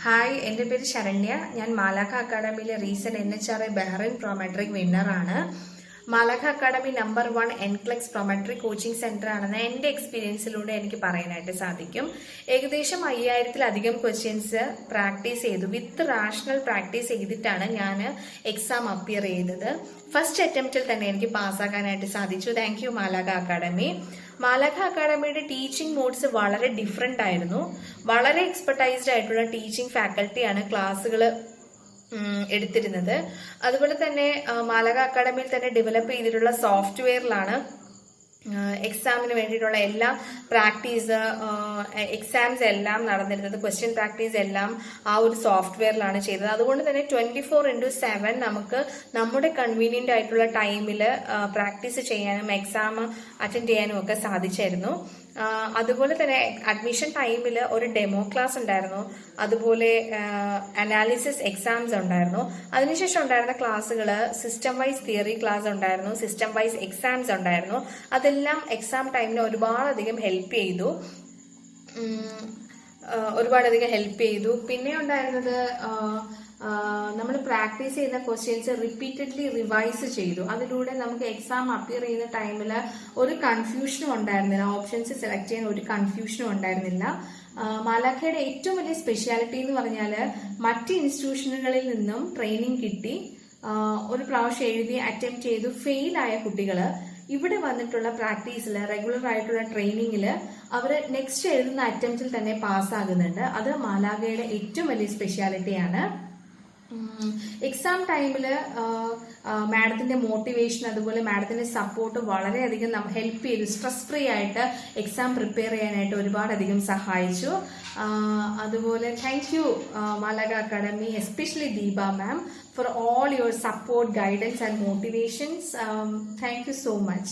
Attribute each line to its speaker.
Speaker 1: Hi, എൻ്റെ പേര് ശരണ്യ. ഞാൻ മാലാഖ അക്കാഡമിയിലെ റീസെന്റ് NHRA ബഹ്റൈൻ പ്രോമെട്രിക് വിന്നറാണ്. മാലാഖ academy number 1 NCLEX Prometric coaching centre ആണെന്ന് എൻ്റെ എക്സ്പീരിയൻസിലൂടെ എനിക്ക് പറയാനായിട്ട് സാധിക്കും. ഏകദേശം 5000-ലധികം ക്വസ്റ്റ്യൻസ് പ്രാക്ടീസ് ചെയ്തു. വിത്ത് റാഷണൽ പ്രാക്ടീസ് ചെയ്തിട്ടാണ് ഞാൻ എക്സാം അപ്പിയർ ചെയ്തത്. ഫസ്റ്റ് അറ്റംപ്റ്റിൽ തന്നെ എനിക്ക് പാസ്സാക്കാനായിട്ട് സാധിച്ചു. താങ്ക് യു മാലാഖ അക്കാഡമി. മാലാഖ അക്കാഡമിയുടെ ടീച്ചിങ് മോഡ്സ് വളരെ ഡിഫറെന്റ് ആയിരുന്നു. വളരെ എക്സ്പെർട്ടൈസ്ഡ് ആയിട്ടുള്ള ടീച്ചിങ് ഫാക്കൽറ്റിയാണ് ക്ലാസ്സുകൾ എടുത്തിരുന്നത്. അതുപോലെ തന്നെ മാലാഖ അക്കാഡമിയിൽ തന്നെ ഡെവലപ്പ് ചെയ്തിട്ടുള്ള സോഫ്റ്റ്വെയറിലാണ് എക്സാമിന് വേണ്ടിയിട്ടുള്ള എല്ലാ പ്രാക്ടീസ് എക്സാംസ് എല്ലാം നടന്നിരുന്നത്. ക്വസ്റ്റ്യൻ പ്രാക്ടീസ് എല്ലാം ആ ഒരു സോഫ്റ്റ്വെയറിലാണ് ചെയ്തത്. അതുകൊണ്ട് തന്നെ 24/7 നമുക്ക് നമ്മുടെ കൺവീനിയന്റ് ആയിട്ടുള്ള ടൈമിൽ പ്രാക്ടീസ് ചെയ്യാനും എക്സാം അറ്റൻഡ് ചെയ്യാനും ഒക്കെ സാധിച്ചായിരുന്നു. അതുപോലെ തന്നെ അഡ്മിഷൻ ടൈമിൽ ഒരു ഡെമോ ക്ലാസ് ഉണ്ടായിരുന്നു. അതുപോലെ അനാലിസിസ് എക്സാംസ് ഉണ്ടായിരുന്നു. അതിനുശേഷം ഉണ്ടായിരുന്ന ക്ലാസ്സുകൾ സിസ്റ്റം വൈസ് തിയറി ക്ലാസ് ഉണ്ടായിരുന്നു, സിസ്റ്റം വൈസ് എക്സാംസ് ഉണ്ടായിരുന്നു. അതെല്ലാം എക്സാം ടൈമിന് ഒരുപാടധികം ഹെൽപ്പ് ചെയ്തു. പിന്നെ ഉണ്ടായിരുന്നത് നമ്മൾ പ്രാക്ടീസ് ചെയ്യുന്ന ക്വസ്റ്റ്യൻസ് റിപ്പീറ്റഡ്ലി റിവൈസ് ചെയ്തു. അതിലൂടെ നമുക്ക് എക്സാം അപ്പിയർ ചെയ്യുന്ന ടൈമിൽ ഒരു കൺഫ്യൂഷനും ഉണ്ടായിരുന്നില്ല. ഓപ്ഷൻസ് സെലക്ട് ചെയ്യാൻ ഒരു കൺഫ്യൂഷനും ഉണ്ടായിരുന്നില്ല. മാലാഖയുടെ ഏറ്റവും വലിയ സ്പെഷ്യാലിറ്റി എന്ന് പറഞ്ഞാൽ മറ്റ് ഇൻസ്റ്റിറ്റ്യൂഷനുകളിൽ നിന്നും ട്രെയിനിങ് കിട്ടി ഒരു പ്രാവശ്യം എഴുതി അറ്റംപ്റ്റ് ചെയ്തു ഫെയിലായ കുട്ടികൾ ഇവിടെ വന്നിട്ടുള്ള പ്രാക്ടീസിൽ റെഗുലർ ആയിട്ടുള്ള ട്രെയിനിങ്ങിൽ അവർ നെക്സ്റ്റ് എഴുതുന്ന അറ്റംപ്റ്റിൽ തന്നെ പാസ്സാകുന്നുണ്ട്. അത് മാലാഖയുടെ ഏറ്റവും വലിയ സ്പെഷ്യാലിറ്റിയാണ്. എക്സാം ടൈമിൽ മാഡത്തിന്റെ മോട്ടിവേഷൻ അതുപോലെ മാഡത്തിന്റെ സപ്പോർട്ട് വളരെയധികം ഹെൽപ്പ് ചെയ്തു. സ്ട്രെസ് ഫ്രീ ആയിട്ട് എക്സാം പ്രിപ്പയർ ചെയ്യാനായിട്ട് ഒരുപാടധികം സഹായിച്ചു. അതുപോലെ താങ്ക് യു മാലാഖ academy, especially Deepa ma'am, for all your support, guidance and motivations. Thank you so much.